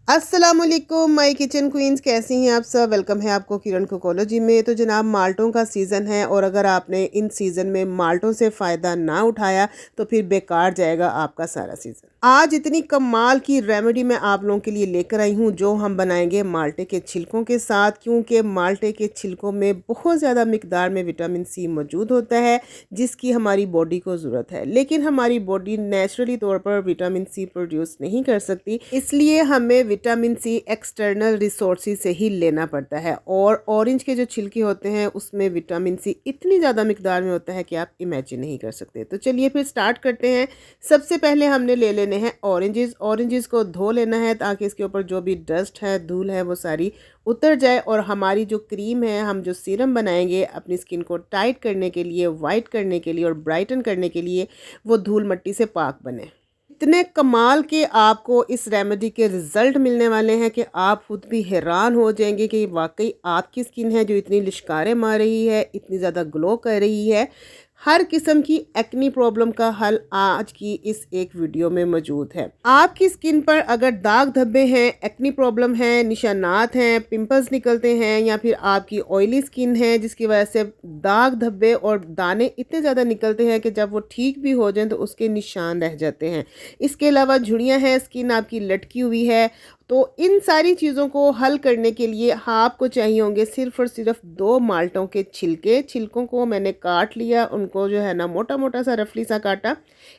अस्सलामुअलैकुम my kitchen queen's, कैसी हैं आप सब। वेलकम है आपको किरण कुकोलॉजी में। तो जनाब, माल्टों का सीज़न है और अगर आपने इन सीज़न में माल्टों से फ़ायदा ना उठाया तो फिर बेकार जाएगा आपका सारा सीज़न। आज इतनी कमाल की रेमेडी मैं आप लोगों के लिए लेकर आई हूँ जो हम बनाएंगे माल्टे के छिलकों के साथ, क्योंकि माल्टे के छिलकों में बहुत ज़्यादा मिकदार में विटामिन सी मौजूद होता है जिसकी हमारी बॉडी को ज़रूरत है, लेकिन हमारी बॉडी नेचुरली तौर पर विटामिन सी प्रोड्यूस नहीं कर सकती, इसलिए हमें विटामिन सी एक्सटर्नल रिसोर्सेज से ही लेना पड़ता है। और ऑरेंज के जो छिलके होते हैं उसमें विटामिन सी इतनी ज़्यादा मिकदार में होता है कि आप इमेजिन नहीं कर सकते। तो चलिए फिर स्टार्ट करते हैं। सबसे पहले हमने ले लेने हैं ऑरेंजेस को धो लेना है ताकि इसके ऊपर जो भी डस्ट है, धूल है, वो सारी उतर जाए और हमारी जो क्रीम है, हम जो सीरम बनाएंगे अपनी स्किन को टाइट करने के लिए, वाइट करने के लिए और ब्राइटन करने के लिए, वो धूल मट्टी से पाक बने। इतने कमाल के आपको इस रेमेडी के रिज़ल्ट मिलने वाले हैं कि आप खुद भी हैरान हो जाएंगे कि वाकई आपकी स्किन है जो इतनी लिशकारें मार रही है, इतनी ज़्यादा ग्लो कर रही है। हर किस्म की एक्नी प्रॉब्लम का हल आज की इस एक वीडियो में मौजूद है। आपकी स्किन पर अगर दाग धब्बे हैं, एक्नी प्रॉब्लम है, निशानात हैं, पिंपल्स निकलते हैं, या फिर आपकी ऑयली स्किन है जिसकी वजह से दाग धब्बे और दाने इतने ज़्यादा निकलते हैं कि जब वो ठीक भी हो जाएं तो उसके निशान रह जाते हैं। इसके अलावा झुर्रियाँ हैं, स्किन आपकी लटकी हुई है, तो इन सारी चीज़ों को हल करने के लिए आपको चाहिए होंगे सिर्फ़ और सिर्फ 2 माल्टों के छिलके। छिलकों को मैंने काट लिया, उनको जो है ना मोटा मोटा सा रफली सा काटा,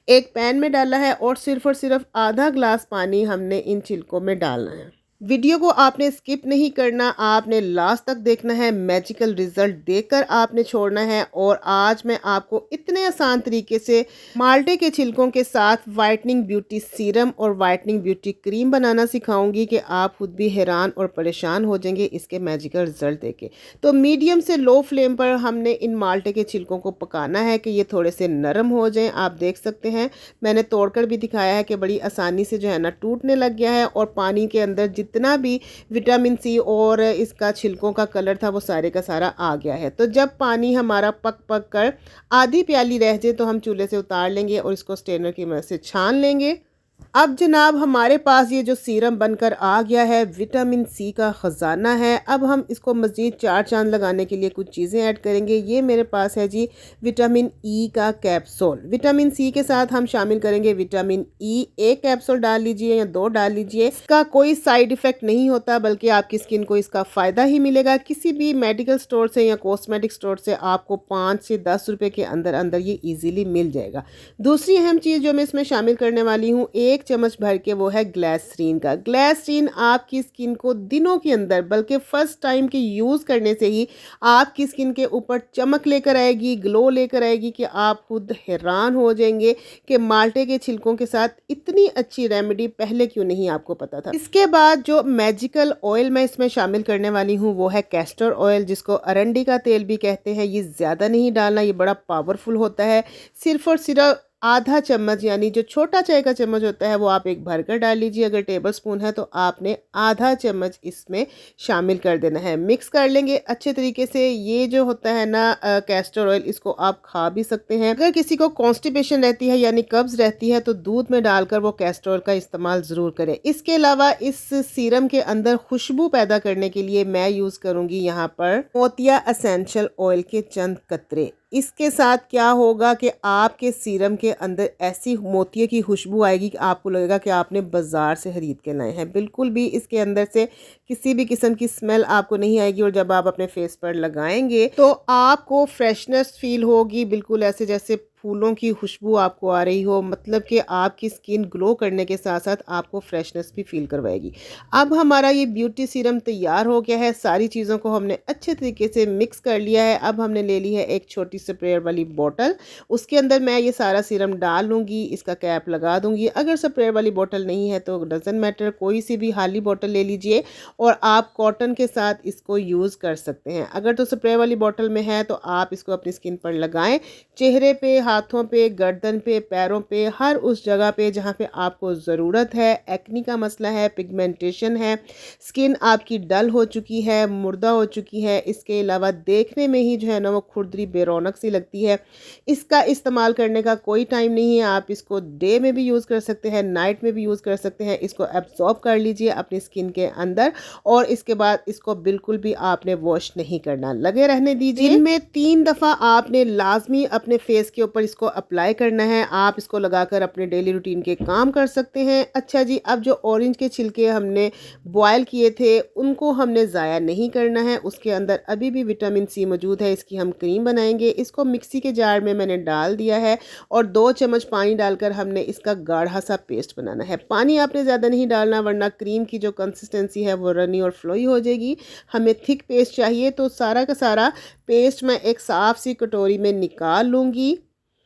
एक पैन में डाला है और सिर्फ आधा ग्लास पानी हमने इन छिलकों में डालना है। वीडियो को आपने स्किप नहीं करना, आपने लास्ट तक देखना है, मैजिकल रिजल्ट देखकर आपने छोड़ना है। और आज मैं आपको इतने आसान तरीके से माल्टे के छिलकों के साथ वाइटनिंग ब्यूटी सीरम और वाइटनिंग ब्यूटी क्रीम बनाना सिखाऊंगी कि आप खुद भी हैरान और परेशान हो जाएंगे इसके मैजिकल रिजल्ट देके। तो मीडियम से लो फ्लेम पर हमने इन माल्टे के छिलकों को पकाना है कि ये थोड़े से नरम हो जाएं। आप देख सकते हैं, मैंने तोड़कर भी दिखाया है कि बड़ी आसानी से जो है ना टूटने लग गया है और पानी के अंदर जितना भी विटामिन सी और इसका छिलकों का कलर था वो सारे का सारा आ गया है। तो जब पानी हमारा पक पक कर आधी प्याली रह जाए तो हम चूल्हे से उतार लेंगे और इसको स्ट्रेनर की मदद से छान लेंगे। अब जनाब, हमारे पास ये जो सीरम बनकर आ गया है विटामिन सी का ख़जाना है। अब हम इसको मज़ीद चार चांद लगाने के लिए कुछ चीज़ें ऐड करेंगे। ये मेरे पास है जी विटामिन ई का कैप्सूल। विटामिन सी के साथ हम शामिल करेंगे विटामिन ई। एक कैप्सूल डाल लीजिए या 2 डाल लीजिए। इसका कोई साइड इफ़ेक्ट नहीं होता बल्कि आपकी स्किन को इसका फ़ायदा ही मिलेगा। किसी भी मेडिकल स्टोर से या कॉस्मेटिक स्टोर से आपको 5 से 10 रुपये के अंदर अंदर ये ईज़िली मिल जाएगा। दूसरी अहम चीज़ जो मैं इसमें शामिल करने वाली हूँ, 1 चम्मच भर के, वो है ग्लिसरीन का। ग्लिसरीन आपकी स्किन को दिनों के अंदर, बल्कि फ़र्स्ट टाइम के यूज़ करने से ही आपकी स्किन के ऊपर चमक लेकर आएगी, ग्लो लेकर आएगी कि आप खुद हैरान हो जाएंगे कि माल्टे के छिलकों के साथ इतनी अच्छी रेमेडी पहले क्यों नहीं आपको पता था। इसके बाद जो मैजिकल ऑयल मैं इसमें शामिल करने वाली हूँ वो है कैस्टर ऑयल, जिसको अरंडी का तेल भी कहते हैं। ये ज़्यादा नहीं डालना, ये बड़ा पावरफुल होता है। सिर्फ और सिर्फ आधा चम्मच, यानी जो छोटा चाय का चम्मच होता है वो आप एक भरकर डाल लीजिए। अगर टेबल स्पून है तो आपने आधा चम्मच इसमें शामिल कर देना है। मिक्स कर लेंगे अच्छे तरीके से। ये जो होता है ना कैस्टर ऑयल, इसको आप खा भी सकते हैं। अगर किसी को कॉन्स्टिपेशन रहती है यानी कब्ज रहती है तो दूध में डालकर वो कैस्टर ऑयल का इस्तेमाल ज़रूर करें। इसके अलावा इस सीरम के अंदर खुशबू पैदा करने के लिए मैं यूज़ करूँगी यहाँ पर मोतिया एसेंशियल ऑयल के चंद कतरे। इसके साथ क्या होगा कि आपके सीरम के अंदर ऐसी मोतिये की खुशबू आएगी कि आपको लगेगा कि आपने बाज़ार से ख़रीद के लाए हैं। बिल्कुल भी इसके अंदर से किसी भी किस्म की स्मेल आपको नहीं आएगी और जब आप अपने फेस पर लगाएंगे तो आपको फ्रेशनेस फील होगी, बिल्कुल ऐसे जैसे फूलों की खुशबू आपको आ रही हो। मतलब कि आपकी स्किन ग्लो करने के साथ साथ आपको फ्रेशनेस भी फील करवाएगी। अब हमारा ये ब्यूटी सीरम तैयार हो गया है। सारी चीज़ों को हमने अच्छे तरीके से मिक्स कर लिया है। अब हमने ले ली है एक छोटी स्प्रेयर वाली बोतल, उसके अंदर मैं ये सारा सीरम डाल लूँगी, इसका कैप लगा दूँगी। अगर स्प्रेयर वाली बोतल नहीं है तो डजंट मैटर, कोई सी भी खाली बोतल ले लीजिए और आप कॉटन के साथ इसको यूज़ कर सकते हैं। अगर तो स्प्रे वाली बोतल में है तो आप इसको अपनी स्किन पर लगाएं, चेहरे पे, हाथों पे, गर्दन पे, पैरों पे, हर उस जगह पे जहाँ पे आपको ज़रूरत है। एक्नी का मसला है, पिगमेंटेशन है, स्किन आपकी डल हो चुकी है, मुर्दा हो चुकी है, इसके अलावा देखने में ही जो है ना वो खुरदरी बेरौनक सी लगती है। इसका इस्तेमाल करने का कोई टाइम नहीं है। आप इसको डे में भी यूज़ कर सकते हैं, नाइट में भी यूज़ कर सकते हैं। इसको एब्जॉर्ब कर लीजिए अपनी स्किन के अंदर और इसके बाद इसको बिल्कुल भी आपने वॉश नहीं करना, लगे रहने दीजिए। दिन में 3 दफ़ा आपने लाजमी अपने फेस के ऊपर इसको अप्लाई करना है। आप इसको लगाकर अपने डेली रूटीन के काम कर सकते हैं। अच्छा जी, अब जो ऑरेंज के छिलके हमने बॉयल किए थे उनको हमने ज़ाया नहीं करना है। उसके अंदर अभी भी विटामिन सी मौजूद है। इसकी हम क्रीम बनाएंगे। इसको मिक्सी के जार में मैंने डाल दिया है और 2 चम्मच पानी डालकर हमने इसका गाढ़ा सा पेस्ट बनाना है। पानी आपने ज़्यादा नहीं डालना वरना क्रीम की जो कंसिस्टेंसी है वो रनी और फ्लोई हो जाएगी। हमें थिक पेस्ट चाहिए, तो सारा का सारा पेस्ट मैं एक साफ़ सी कटोरी में निकाल लूँगी।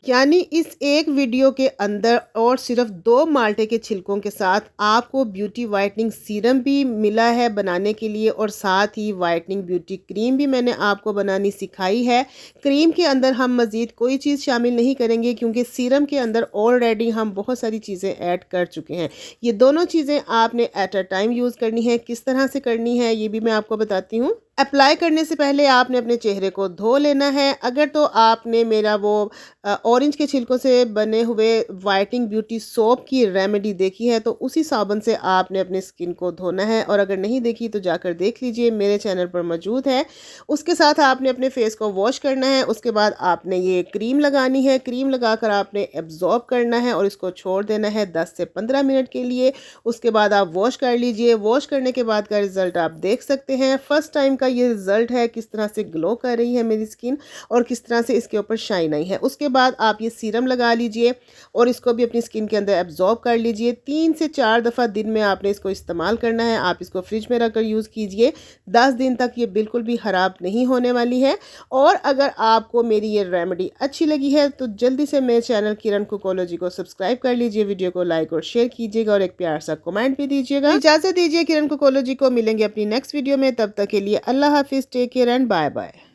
यानी इस एक वीडियो के अंदर और सिर्फ 2 माल्टे के छिलकों के साथ आपको ब्यूटी वाइटनिंग सीरम भी मिला है बनाने के लिए और साथ ही वाइटनिंग ब्यूटी क्रीम भी मैंने आपको बनानी सिखाई है। क्रीम के अंदर हम मज़ीद कोई चीज़ शामिल नहीं करेंगे क्योंकि सीरम के अंदर ऑलरेडी हम बहुत सारी चीज़ें ऐड कर चुके हैं। ये दोनों चीज़ें आपने एट अ टाइम यूज़ करनी है। किस तरह से करनी है ये भी मैं आपको बताती हूँ। अप्लाई करने से पहले आपने अपने चेहरे को धो लेना है। अगर तो आपने मेरा वो ऑरेंज के छिलकों से बने हुए वाइटनिंग ब्यूटी सोप की रेमेडी देखी है तो उसी साबुन से आपने अपने स्किन को धोना है, और अगर नहीं देखी तो जाकर देख लीजिए, मेरे चैनल पर मौजूद है। उसके साथ आपने अपने फेस को वॉश करना है। उसके बाद आपने ये क्रीम लगानी है। क्रीम लगाकर आपने एब्जॉर्ब करना है और इसको छोड़ देना है 10 से 15 मिनट के लिए। उसके बाद आप वॉश कर लीजिए। वॉश करने के बाद का रिज़ल्ट आप देख सकते हैं। फर्स्ट टाइम का ये रिज़ल्ट है, किस तरह से ग्लो कर रही है मेरी स्किन और किस तरह से इसके ऊपर शाइन आई है। उसके बाद आप ये सीरम लगा लीजिए और इसको भी अपनी स्किन के अंदर एब्जॉर्ब कर लीजिए। 3 से 4 दफ़ा दिन में आपने इसको इस्तेमाल करना है। आप इसको फ्रिज में रखकर यूज़ कीजिए। 10 दिन तक ये बिल्कुल भी ख़राब नहीं होने वाली है। और अगर आपको मेरी ये रेमेडी अच्छी लगी है तो जल्दी से मेरे चैनल किरण कुकोलॉजी को सब्सक्राइब कर लीजिए, वीडियो को लाइक और शेयर कीजिएगा और एक प्यार सा कमेंट भी दीजिएगा। इजाज़त दीजिए, किरण कुकोलॉजी को मिलेंगे अपनी नेक्स्ट वीडियो में। तब तक के लिए अल्लाह हाफिज़, take care and bye bye.